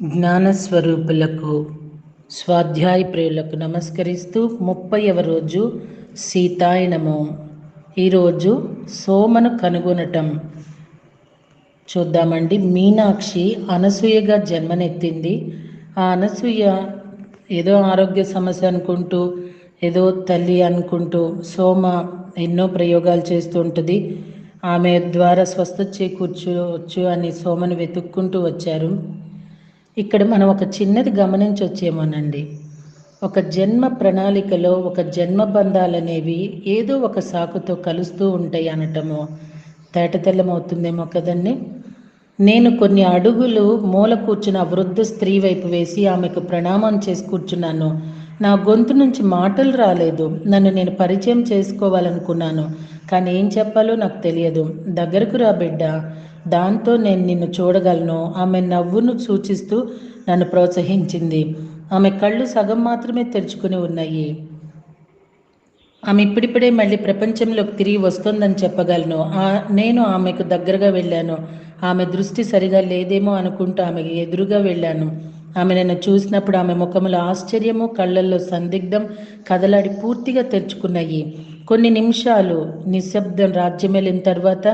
జ్ఞానస్వరూపులకు స్వాధ్యాయ ప్రియులకు నమస్కరిస్తూ 30వ రోజు సీతాయనము. ఈరోజు సోమను కనుగొనటం చూద్దామండి. మీనాక్షి అనసూయగా జన్మనెత్తింది. ఆ అనసూయ ఏదో ఆరోగ్య సమస్య అనుకుంటూ, ఏదో తల్లి అనుకుంటూ సోమ ఎన్నో ప్రయోగాలు చేస్తూ ఉంటుంది. ఆమె ద్వారా స్వస్థత చేకూర్చవచ్చు అని సోమను వెతుక్కుంటూ వచ్చారు. ఇక్కడ మనం ఒక చిన్నది గమనించవచ్చేమోనండి. ఒక జన్మ ప్రణాళికలో ఒక జన్మ బంధాలు అనేవి ఏదో ఒక సాకుతో కలుస్తూ ఉంటాయి అనటము తేటతెల్లమవుతుందేమో కదండి. నేను కొన్ని అడుగులు మూల కూర్చున్న వృద్ధ స్త్రీ వైపు వేసి ఆమెకు ప్రణామం చేసి కూర్చున్నాను. నా గొంతు నుంచి మాటలు రాలేదు. నన్ను నేను పరిచయం చేసుకోవాలనుకున్నాను, కానీ ఏం చెప్పాలో నాకు తెలియదు. దగ్గరకు రా బిడ్డ, దాంతో నేను నిన్ను చూడగలను. ఆమె నవ్వును సూచిస్తూ నన్ను ప్రోత్సహించింది. ఆమె కళ్ళు సగం మాత్రమే తెరుచుకుని ఉన్నాయి. ఆమె ఇప్పుడిప్పుడే మళ్ళీ ప్రపంచంలోకి తిరిగి వస్తుందని చెప్పగలను. నేను ఆమెకు దగ్గరగా వెళ్ళాను. ఆమె దృష్టి సరిగా లేదేమో అనుకుంటూ ఆమెకు ఎదురుగా వెళ్ళాను. ఆమె నన్ను చూసినప్పుడు ఆమె ముఖములో ఆశ్చర్యము, కళ్ళల్లో సందిగ్ధం కదలాడి పూర్తిగా తెరుచుకున్నాయి. కొన్ని నిమిషాలు నిశ్శబ్దం రాజ్యమేలిన తర్వాత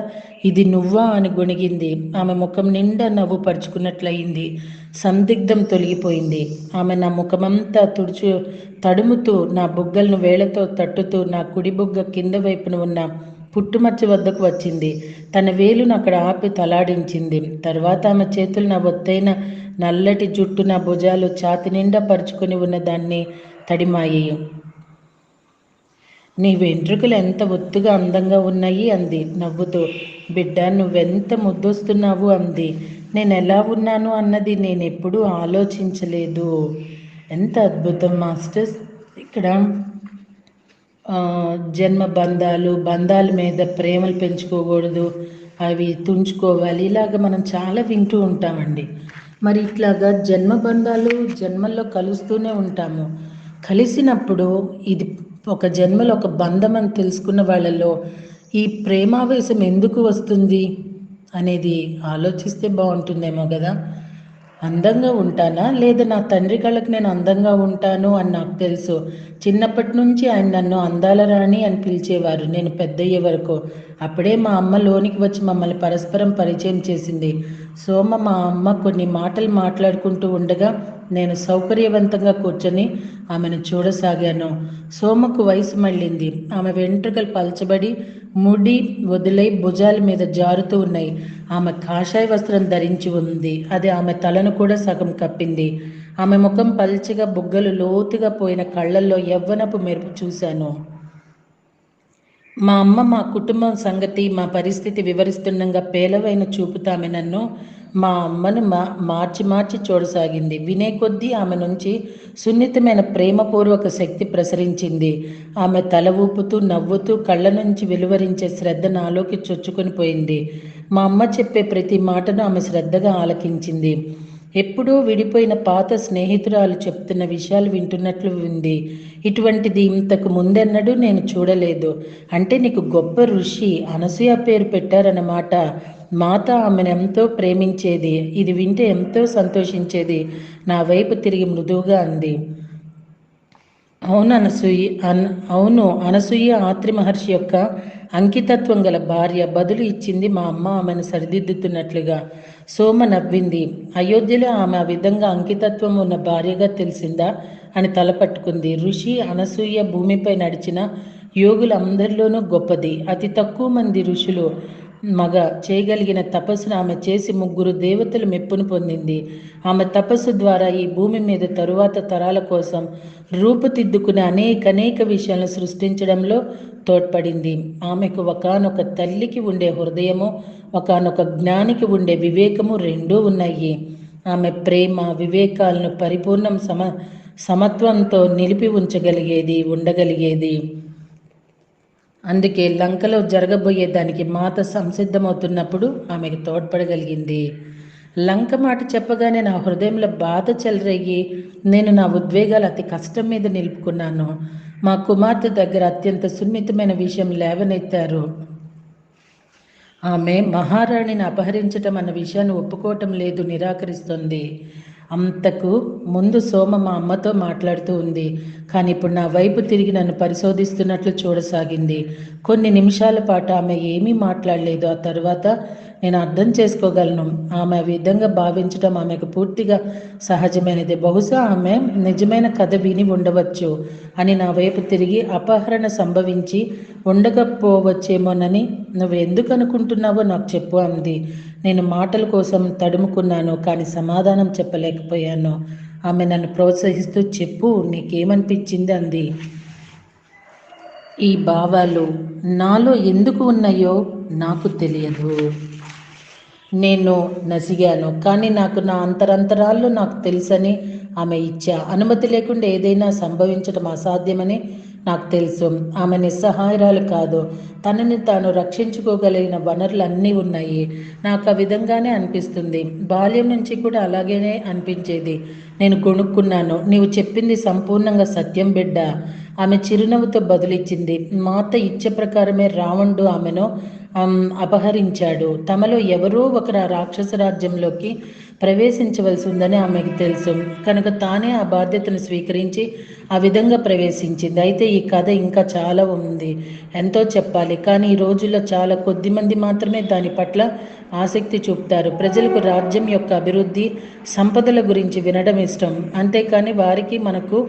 ఇది నువ్వా అని గొణిగింది. ఆమె ముఖం నిండా నవ్వు పరుచుకున్నట్లయింది. సందిగ్ధం తొలగిపోయింది. ఆమె నా ముఖమంతా తడుముతూ నా బుగ్గలను వేళ్లతో తట్టుతూ నా కుడి బుగ్గ కింద వైపున ఉన్న పుట్టుమచ్చ వద్దకు వచ్చింది. తన వేలును అక్కడ ఆపి తలాడించింది. తర్వాత ఆమె చేతులు నా ఒత్తైన నల్లటి జుట్టు, నా భుజాలు, ఛాతి నిండా పరుచుకొని ఉన్న దాన్ని తడిమాయి. నీ వెంట్రుకలు ఎంత ఒత్తుగా అందంగా ఉన్నాయి అంది నవ్వుతూ. బిడ్డ, నువ్వెంత ముద్దొస్తున్నావు అంది. నేను ఎలా ఉన్నాను అన్నది నేను ఎప్పుడూ ఆలోచించలేదు. ఎంత అద్భుతం మాస్టర్స్. ఇక్కడ జన్మ బంధాల మీద ప్రేమలు పెంచుకోకూడదు, అవి తుంచుకోవాలి, ఇలాగ మనం చాలా వింటూ ఉంటామండి. మరి ఇట్లాగా జన్మ బంధాలు జన్మల్లో కలుస్తూనే ఉంటాము. కలిసినప్పుడు ఇది ఒక జన్మలో ఒక బంధం అని తెలుసుకున్న వాళ్ళలో ఈ ప్రేమావేశం ఎందుకు వస్తుంది అనేది ఆలోచిస్తే బాగుంటుందేమో కదా. అందంగా ఉంటానా, లేదా నా తండ్రి కళ్ళకి నేను అందంగా ఉంటాను అని నాకు తెలుసు. చిన్నప్పటి నుంచి ఆయన నన్ను అందాల రాణి అని పిలిచేవారు నేను పెద్దయ్యే వరకు. అప్పుడే మా అమ్మ లోనికి వచ్చి మమ్మల్ని పరస్పరం పరిచయం చేసింది. సోమ మా అమ్మ కొన్ని మాటలు మాట్లాడుకుంటూ ఉండగా నేను సౌకర్యవంతంగా కూర్చొని ఆమెను చూడసాగాను. సోమకు వయసు మళ్ళింది. ఆమె వెంట్రుకలు పల్చబడి ముడి వదిలై భుజాల మీద జారుతూ ఉన్నాయి. ఆమె కాషాయ వస్త్రం ధరించి ఉంది. అది ఆమె తలను కూడా సగం కప్పింది. ఆమె ముఖం పల్చగా, బుగ్గలు లోతుగా పోయిన కళ్ళల్లో యవ్వనపు మెరుపు చూశాను. మా అమ్మ మా కుటుంబం సంగతి, మా పరిస్థితి వివరిస్తుండగా పేలవైన చూపుతా ఆమె నన్ను, మా అమ్మను మార్చి చూడసాగింది. వినే కొద్దీ ఆమె నుంచి సున్నితమైన ప్రేమపూర్వక శక్తి ప్రసరించింది. ఆమె తల ఊపుతూ నవ్వుతూ కళ్ళ నుంచి వెలువరించే శ్రద్ధ నాలోకి చొచ్చుకొని పోయింది. మా అమ్మ చెప్పే ప్రతి మాటను ఆమె శ్రద్ధగా ఆలకించింది. ఎప్పుడూ విడిపోయిన పాత స్నేహితురాలు చెప్తున్న విషయాలు వింటున్నట్లు ఉంది. ఇటువంటిది ఇంతకు ముందెన్నడూ నేను చూడలేదు. అంటే నీకు గొప్ప ఋషి అనసూయ పేరు పెట్టారన్నమాట. మాత ఆమెను ఎంతో ప్రేమించేది. ఇది వింటే ఎంతో సంతోషించేది. నా వైపు తిరిగి మృదువుగా అంది. అవును అనసూయ ఆత్రి మహర్షి యొక్క అంకితత్వం గల భార్య. బదులు ఇచ్చింది మా అమ్మ ఆమెను సరిదిద్దుతున్నట్లుగా. సోమ నవ్వింది. అయోధ్యలో ఆమె ఆ విధంగా అంకితత్వం ఉన్న భార్యగా తెలిసిందా అని తలపట్టుకుంది. ఋషి అనసూయ భూమిపై నడిచిన యోగులందరిలోనూ గొప్పది. అతి తక్కువ మంది ఋషులు చేయగలిగిన తపస్సును ఆమె చేసి 3 దేవతలు మెప్పును పొందింది. ఆమె తపస్సు ద్వారా ఈ భూమి మీద తరువాత తరాల కోసం రూపుదిద్దుకునే అనేక విషయాలను సృష్టించడంలో తోడ్పడింది. ఆమెకు ఒకానొక తల్లికి ఉండే హృదయము, ఒకానొక జ్ఞానికి ఉండే వివేకము రెండూ ఉన్నాయి. ఆమె ప్రేమ వివేకాలను పరిపూర్ణం సమత్వంతో నిలిపి ఉండగలిగేది. అందుకే లంకలో జరగబోయే దానికి మాత సంసిద్ధమవుతున్నప్పుడు ఆమెకు తోడ్పడగలిగింది. లంక మాట చెప్పగానే నా హృదయంలో బాధ చెలరేగి నేను నా ఉద్వేగాలు అతి కష్టం మీద నిలుపుకున్నాను. మా కుమార్తె దగ్గర అత్యంత సున్నితమైన విషయం లేవనెత్తారు. ఆమె మహారాణిని అపహరించటం అన్న విషయాన్ని ఒప్పుకోవటం లేదు, నిరాకరిస్తుంది. అంతకు ముందు సోమ మా అమ్మతో మాట్లాడుతూ ఉంది, కానీ ఇప్పుడు నా వైపు తిరిగి నన్ను పరిశోధిస్తున్నట్లు చూడసాగింది. కొన్ని నిమిషాల పాటు ఆమె ఏమీ మాట్లాడలేదు. ఆ తర్వాత నేను అర్థం చేసుకోగలను. ఆమె ఆ విధంగా భావించడం ఆమెకు పూర్తిగా సహజమైనది. బహుశా ఆమె నిజమైన కథ విని ఉండవచ్చు అని నా వైపు తిరిగి, అపహరణ సంభవించి ఉండకపోవచ్చేమోనని నువ్వు ఎందుకు అనుకుంటున్నావో నాకు చెప్పు అంది. నేను మాటల కోసం తడుముకున్నాను, కానీ సమాధానం చెప్పలేకపోయాను. ఆమె నన్ను ప్రోత్సహిస్తూ, చెప్పు, నీకేమనిపించింది అంది. ఈ భావాలు నాలో ఎందుకు ఉన్నాయో నాకు తెలియదు. నేను నసిగాను, కానీ నాకు నా అంతరంతరాల్లో నాకు తెలుసని ఆమె ఇచ్చా. అనుమతి లేకుండా ఏదైనా సంభవించడం అసాధ్యమని నాకు తెలుసు. ఆమె నిస్సహాయరాలు కాదు. తనని తాను రక్షించుకోగలిగిన వనరులు అన్నీ ఉన్నాయి. నాకు ఆ విధంగానే అనిపిస్తుంది. బాల్యం నుంచి కూడా అలాగేనే అనిపించేది. నేను గొణుక్కున్నాను. నీవు చెప్పింది సంపూర్ణంగా సత్యం బిడ్డ. ఆమె చిరునవ్వుతో బదులిచ్చింది. మాత ఇచ్చే ప్రకారమే రావణుడు ఆమెను అపహరించాడు. తమలో ఎవరో ఒకరు ఆ రాక్షస రాజ్యంలోకి ప్రవేశించవలసి ఉందని ఆమెకు తెలుసు కనుక తానే ఆ బాధ్యతను స్వీకరించి ఆ విధంగా ప్రవేశించింది. అయితే ఈ కథ ఇంకా చాలా ఉంది, ఎంతో చెప్పాలి. కానీ ఈ రోజుల్లో చాలా కొద్ది మంది మాత్రమే దాని పట్ల ఆసక్తి చూపుతారు. ప్రజలకు రాజ్యం యొక్క అభివృద్ధి, సంపదల గురించి వినడం ఇష్టం, అంతేకాని వారికి మనకు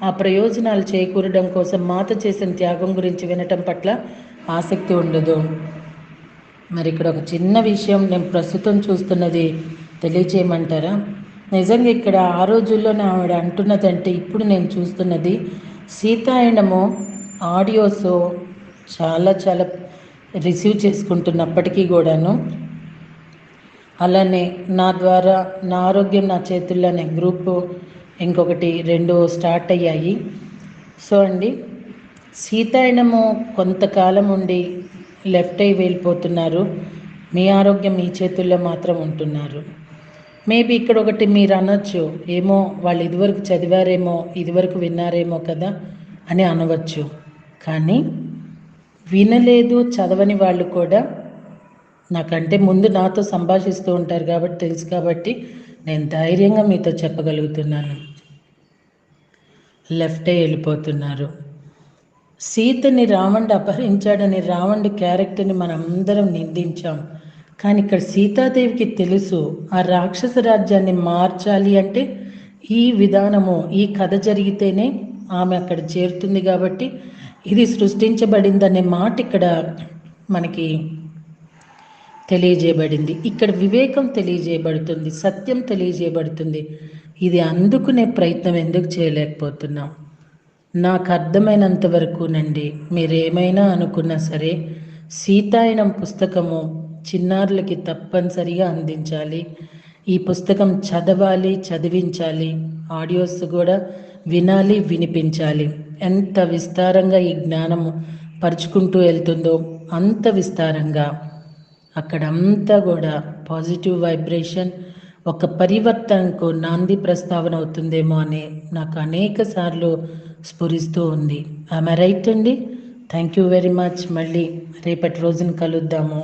ఆ ప్రయోజనాలు చేకూరడం కోసం మాత చేసిన త్యాగం గురించి వినటం పట్ల ఆసక్తి ఉండదు. మరి ఇక్కడ ఒక చిన్న విషయం నేను ప్రస్తుతం చూస్తున్నది తెలియచేయమంటారా? నిజంగా ఇక్కడ ఆ రోజుల్లో ఆవిడ అంటున్నదంటే ఇప్పుడు నేను చూస్తున్నది సీతాయనము ఆడియోస్ చాలా చాలా రిసీవ్ చేసుకుంటున్నప్పటికీ కూడాను, అలానే నా ద్వారా నా ఆరోగ్యం నా చేతుల్లో అనే గ్రూపు ఇంకొకటి 2 స్టార్ట్ అయ్యాయి. సో అండి, సీతాయనము కొంతకాలం ఉండి లెఫ్ట్ అయి వెళ్ళిపోతున్నారు. మీ ఆరోగ్యం మీ చేతుల్లో మాత్రం ఉంటున్నారు. మేబీ ఇక్కడ ఒకటి మీరు అనొచ్చు, ఏమో వాళ్ళు ఇదివరకు చదివారేమో, ఇదివరకు విన్నారేమో కదా అని అనవచ్చు. కానీ వినలేదు, చదవని వాళ్ళు కూడా నాకంటే ముందు నాతో సంభాషిస్తూ ఉంటారు కాబట్టి తెలుసు. కాబట్టి నేను ధైర్యంగా మీతో చెప్పగలుగుతున్నాను, లెఫ్ట్ అయి వెళ్ళిపోతున్నారు. సీతని రావణుడు అపహరించాడని రావణుడి క్యారెక్టర్ని మనం అందరం నిందించాం. కానీ ఇక్కడ సీతాదేవికి తెలుసు ఆ రాక్షస రాజ్యాన్ని మార్చాలి అంటే ఈ విధానము, ఈ కథ జరిగితేనే ఆమె అక్కడ చేరుతుంది. కాబట్టి ఇది సృష్టించబడిందనే మాట ఇక్కడ మనకి తెలియజేయబడింది. ఇక్కడ వివేకం తెలియజేయబడుతుంది, సత్యం తెలియజేయబడుతుంది. ఇది అందుకునే ప్రయత్నం ఎందుకు చేయలేకపోతున్నాం? నాకు అర్థమైనంత వరకునండి, మీరేమైనా అనుకున్నా సరే సీతాయనం పుస్తకము చిన్నారులకి తప్పనిసరిగా అందించాలి. ఈ పుస్తకం చదవాలి, చదివించాలి, ఆడియోస్ కూడా వినాలి, వినిపించాలి. ఎంత విస్తారంగా ఈ జ్ఞానము పరుచుకుంటూ వెళ్తుందో అంత విస్తారంగా అక్కడంతా కూడా పాజిటివ్ వైబ్రేషన్, ఒక పరివర్తనకు నాంది ప్రస్తావన అవుతుందేమో అని నాకు అనేక సార్లు స్ఫురిస్తూ ఉంది. ఆమె రైట్ అండి. Thank you very much. మళ్ళీ రేపటి రోజున కలుద్దాము.